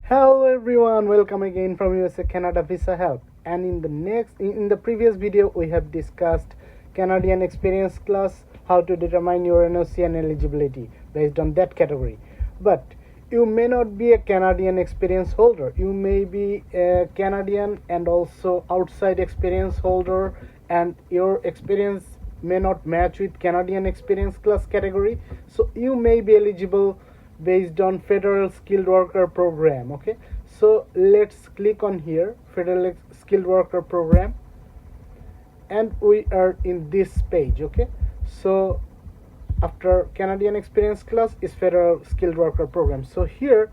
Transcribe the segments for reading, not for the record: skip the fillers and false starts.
Hello everyone, welcome again from USA Canada Visa Help. And in the previous video we have discussed Canadian Experience class, how to determine your NOC and eligibility based on that category. But you may not be a Canadian experience holder. You may be a Canadian and also outside experience holder, and your experience may not match with Canadian experience class category. So you may be eligible based on Federal Skilled Worker Program. Okay, so let's click on here, Federal Skilled Worker Program, and we are in this page. Okay, so after Canadian Experience class is Federal Skilled Worker Program. So here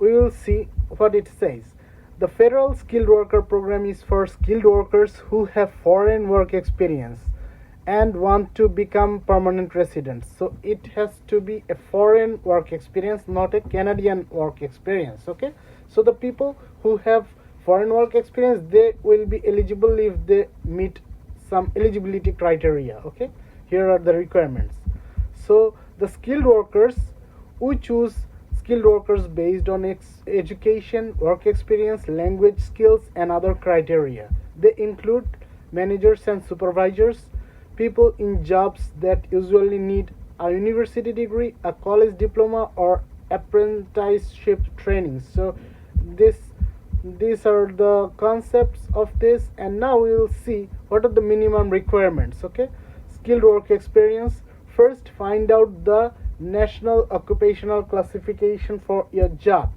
we will see what it says. The Federal Skilled Worker Program is for skilled workers who have foreign work experience and want to become permanent residents. So it has to be a foreign work experience, not a Canadian work experience. Okay, so the people who have foreign work experience, they will be eligible if they meet some eligibility criteria. Okay, here are the requirements. So the skilled workers, we choose skilled workers based on education, work experience, language skills, and other criteria. They include managers and supervisors, people in jobs that usually need a university degree, a college diploma, or apprenticeship training. So these are the concepts of this, and now we will see what are the minimum requirements. Okay, skilled work experience. First, find out the national occupational classification for your job.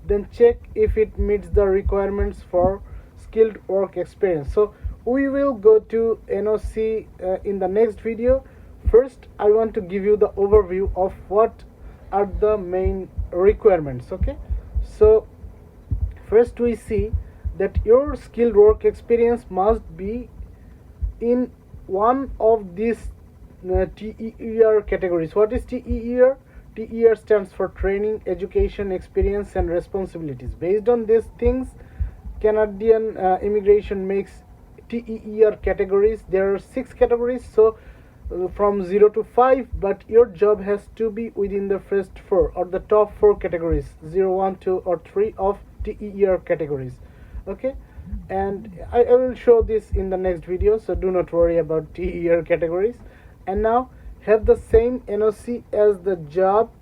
Then check if it meets the requirements for skilled work experience. So we will go to NOC in the next video. First, I want to give you the overview of what are the main requirements. Okay, so first we see that your skilled work experience must be in one of these TER categories. What is TER? TER stands for training, education, experience, and responsibilities. Based on these things, Canadian immigration makes TER categories. There are 6 categories, so from 0 to 5, but your job has to be within the first 4 or the top 4 categories, 0, 1, 2, or 3 of TER categories. Okay, and I will show this in the next video, so do not worry about TER categories. And now have the same NOC as the job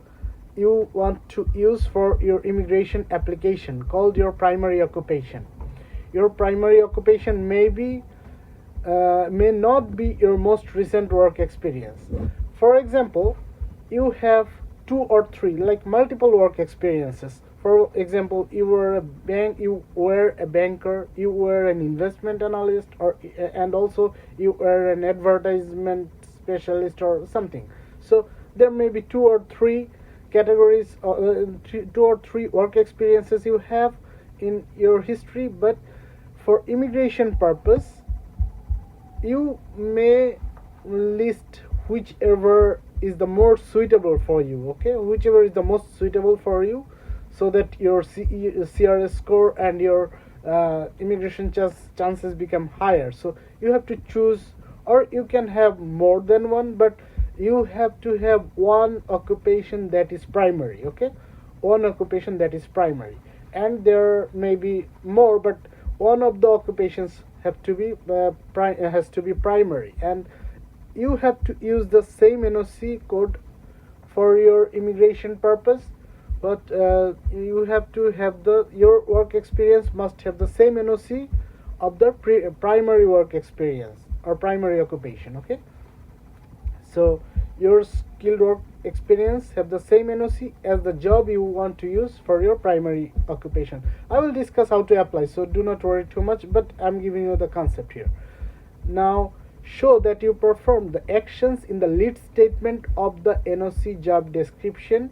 you want to use for your immigration application, called your primary occupation. Your primary occupation may not be your most recent work experience. For example, you have 2 or 3, like multiple work experiences. For example, you were a banker, you were an investment analyst, and also you were an advertisement specialist or something. So there may be 2 or 3 categories, 2 or 3 work experiences you have in your history, but for immigration purpose you may list whichever is the more suitable for you. Okay, whichever is the most suitable for you, so that your CRS score and your immigration chances become higher. So you have to choose, or you can have more than one, but you have to have one occupation that is primary. Okay, one occupation that is primary, and there may be more, but one of the occupations have to be has to be primary, and you have to use the same NOC code for your immigration purpose. But you have to have your work experience must have the same NOC of the primary work experience or primary occupation. Okay, so your skilled work experience have the same NOC as the job you want to use for your primary occupation. I will discuss how to apply, so do not worry too much, but I'm giving you the concept here. Now show that you perform the actions in the lead statement of the NOC job description.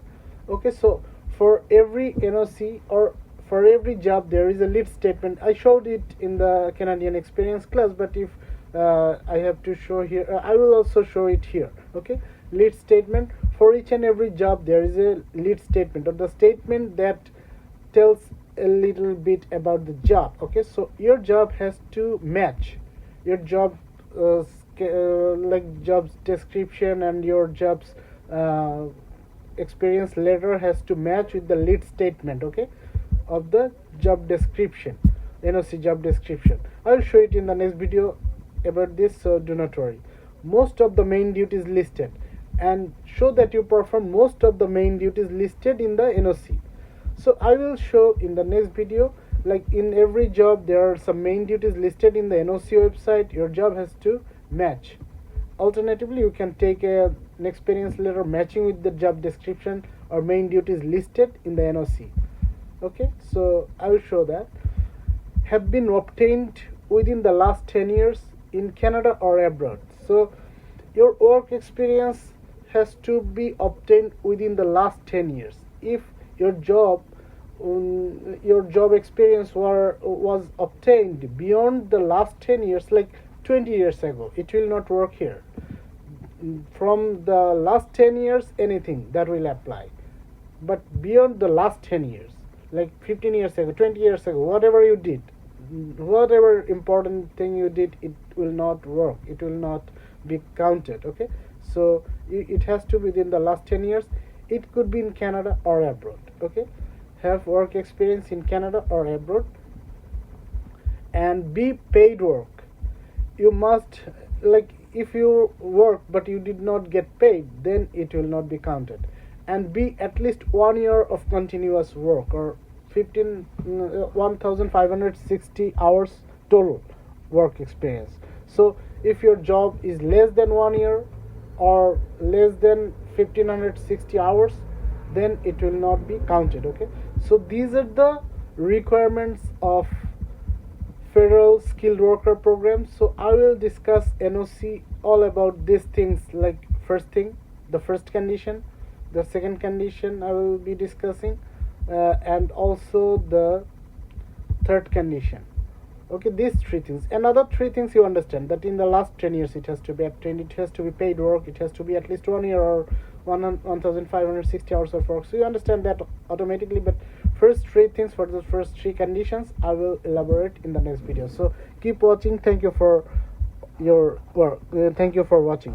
Okay, so for every NOC or for every job there is a lead statement. I showed it in the Canadian Experience class, but if I have to show here, I will also show it here. Okay, lead statement. For each and every job there is a lead statement, or the statement that tells a little bit about the job. Okay, so your job has to match your job like jobs description, and your jobs experience letter has to match with the lead statement. Okay, of the job description, NOC job description. I will show it in the next video about this, so do not worry. Most of the main duties listed, and show that you perform most of the main duties listed in the NOC. So I will show in the next video, like in every job there are some main duties listed in the NOC website. Your job has to match. Alternatively, you can take an experience letter matching with the job description or main duties listed in the NOC. Okay, so I will show that. Have been obtained within the last 10 years in Canada or abroad. So your work experience has to be obtained within the last 10 years. If your job experience was obtained beyond the last 10 years, like 20 years ago, it will not work here. From the last 10 years, anything that will apply. But beyond the last 10 years, like 15 years ago, 20 years ago, whatever you did, whatever important thing you did, it will not work, it will not be counted. Okay, so it has to be within the last 10 years. It could be in Canada or abroad. Okay, have work experience in Canada or abroad, and be paid work. You must, like, if you work but you did not get paid, then it will not be counted. And be at least 1 year of continuous work, or 1560 hours total work experience. So if your job is less than 1 year or less than 1560 hours, then it will not be counted. Okay, so these are the requirements of federal skilled worker program. So I will discuss NOC all about these things, like first thing, the first condition, the second condition I will be discussing, and also the third condition. Okay, these three things. Another three things you understand, that in the last 10 years it has to be obtained, it has to be paid work, it has to be at least 1 year or 1560 hours of work. So you understand that automatically. But first three things, for the first three conditions, I will elaborate in the next video. So keep watching. Thank you for your work. Thank you for watching.